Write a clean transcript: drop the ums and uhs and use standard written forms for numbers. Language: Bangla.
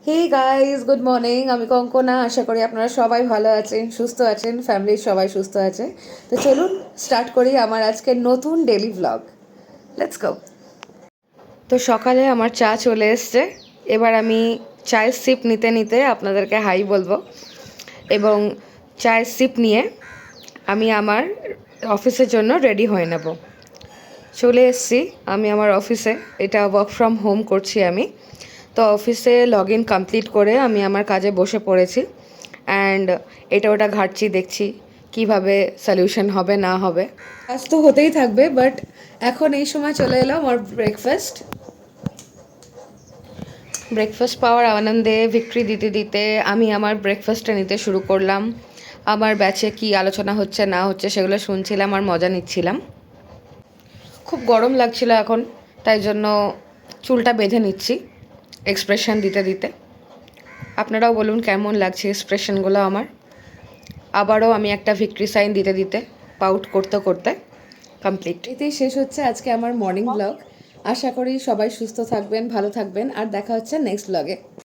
Hey guys, good morning. আমি কঙ্কনা। আশা করি আপনারা সবাই ভালো আছেন, সুস্থ আছেন, ফ্যামিলির সবাই সুস্থ আছে। তো চলুন স্টার্ট করি আমার আজকের নতুন ডেলি ভ্লগ। Let's go. তো সকালে আমার চা চলে এসছে। এবার আমি চায়ের সিপ নিতে নিতে আপনাদেরকে হাই বলবো, এবং চায়ের সিপ নিয়ে আমি আমার অফিসের জন্য রেডি হয়ে নেব। চলে এসেছি আমি আমার অফিসে। এটা ওয়ার্ক ফ্রম হোম করছি আমি। তো অফিসে লগ ইন কমপ্লিট করে আমি আমার কাজে বসে পড়েছি, অ্যান্ড এটা ওটা ঘাটছি, দেখছি কিভাবে সলিউশন হবে না হবে। কাজ তো হতেই থাকবে, বাট এখন এই সময় চলে এলাম আমার ব্রেকফাস্ট পাওয়ার আনন্দে ভিক্টরি দিতে দিতে আমি আমার ব্রেকফাস্টটা নিতে শুরু করলাম। আমার ব্যাচে কি আলোচনা হচ্ছে না হচ্ছে সেগুলো শুনছিলাম আর মজা নিচ্ছিলাম। খুব গরম লাগছিল এখন, তাই জন্য চুলটা বেঁধে নিচ্ছি এক্সপ্রেশন দিতে দিতে। আপনারাও বলুন কেমন লাগছে এক্সপ্রেশনগুলো আমার। আবারও আমি একটা ভিক্টরি সাইন দিতে দিতে, পাউট করতে করতে কমপ্লিট। এতেই শেষ হচ্ছে আজকে আমার মর্নিং ব্লগ। আশা করি সবাই সুস্থ থাকবেন, ভালো থাকবেন, আর দেখা হচ্ছে নেক্সট ব্লগে।